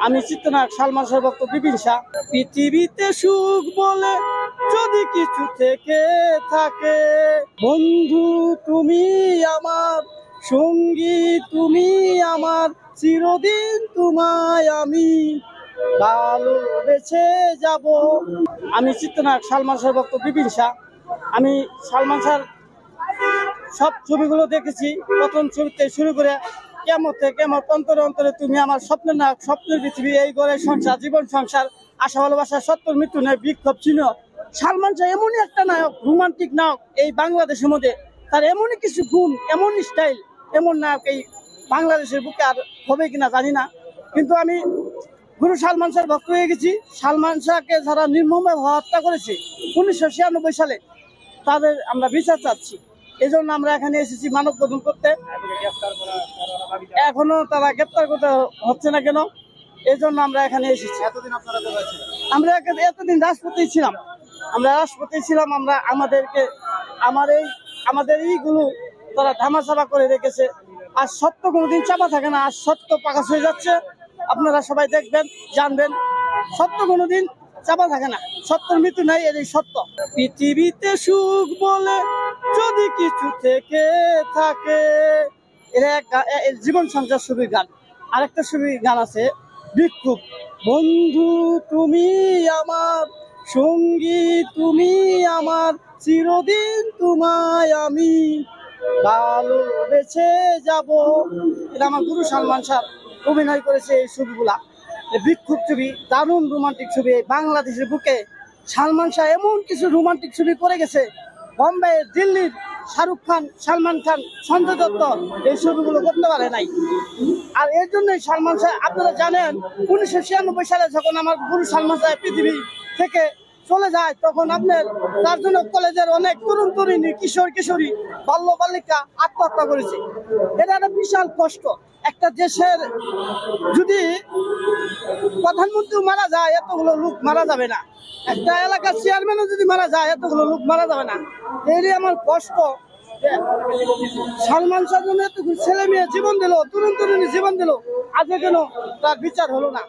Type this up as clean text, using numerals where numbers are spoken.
আমি চিত্রনায়ক সালমান শাহ ভক্ত বিপিন শাহ। পৃথিবীতে সুখ বলে যদি কিছু থেকে থাকে, বন্ধু তুমি আমার সঙ্গী, তুমি আমার চিরদিন, তোমায় আমি ভালোবেসে যাব। আমি চিত্রনায়ক সালমান শাহ ভক্ত বিপিন শাহ। আমি সালমান শাহর সব ছবিগুলো দেখেছি, প্রথম ছবিতে শুরু করে কেমন থেকে কেমন, অন্তরে অন্তরে তুমি আমার স্বপ্নের নায়ক, স্বপ্নের পৃথিবী, এই ঘরের সংসার, জীবন সংসার, আশা ভালোবাসা, সত্যর মৃত্যু নেই, বিক্ষোভ চিহ্ন। সালমান শাহ এমনই একটা নায়ক, রোমান্টিক নায়ক এই বাংলাদেশের মধ্যে। তার এমনই কিছু গুণ, এমন স্টাইল, এমন নায়ক এই বাংলাদেশের বুকে আর হবে কিনা জানি না। কিন্তু আমি গুরু সালমান শাহর ভক্ত হয়ে গেছি। সালমান শাহকে যারা নির্মমভাবে হত্যা করেছে 1996 সালে, তাদের আমরা বিচার চাচ্ছি। এই জন্য আমরা এখানে এসেছি মানববন্ধন করতে। এখনো তারা গ্রেপ্তার করতে হচ্ছে না কেন, এই জন্য আমরা এখানে এসেছি। আমরা এতদিন রাজপথেই ছিলাম, আমরা আমাদের এইগুলো তারা ধামাচাপা করে রেখেছে। আর সত্য কোনোদিন চাপা থাকে না, আর সত্য প্রকাশ হয়ে যাচ্ছে। আপনারা সবাই দেখবেন, জানবেন, সত্য কোনোদিন চাপা থাকে না, সত্যের মৃত্যু নাই, এই সত্য। পৃথিবীতে সুখ বলে যদি কিছু থেকে থাকে, এর জীবন সংসার ছবির গান। আরেকটা ছবির গান আছে বিক্ষোভ, বন্ধু তুমি আমার সঙ্গী, তুমি আমার চিরদিন, তোমায় আমি ভালোবেসে যাব। এটা আমার গুরু সালমান শাহ অভিনয় করেছে এই ছবিগুলা। বিক্ষোভ ছবি দারুণ রোমান্টিক ছবি। বাংলাদেশের বুকে সালমান শাহ এমন কিছু রোমান্টিক ছবি করে গেছে, বম্বে, দিল্লির শাহরুখ খান, সালমান খান, সঞ্জয় দত্ত এই ছবিগুলো করতে পারে নাই। আর এর জন্যই সালমান শাহ, আপনারা জানেন 1996 সালে যখন আমার গুরু সালমান শাহ পৃথিবী থেকে চলে যায়, তখন আপনার তার জন্য কলেজের অনেক তরুণ তরুণী, কিশোর কিশোরী, বাল্য বালিকা আত্মহত্যা করেছে। এটা একটা বিশাল কষ্ট। একটা দেশের যদি প্রধানমন্ত্রী মারা যায়, এতগুলো লোক মারা যাবে না। একটা এলাকার চেয়ারম্যানও যদি মারা যায়, এতগুলো লোক মারা যাবে না। এরই আমার কষ্ট। সালমান শাহ জন্য এত ছেলে মেয়ে জীবন দিল, তরুণ তরুণী জীবন দিল, আজকে কেন তার বিচার হলো না?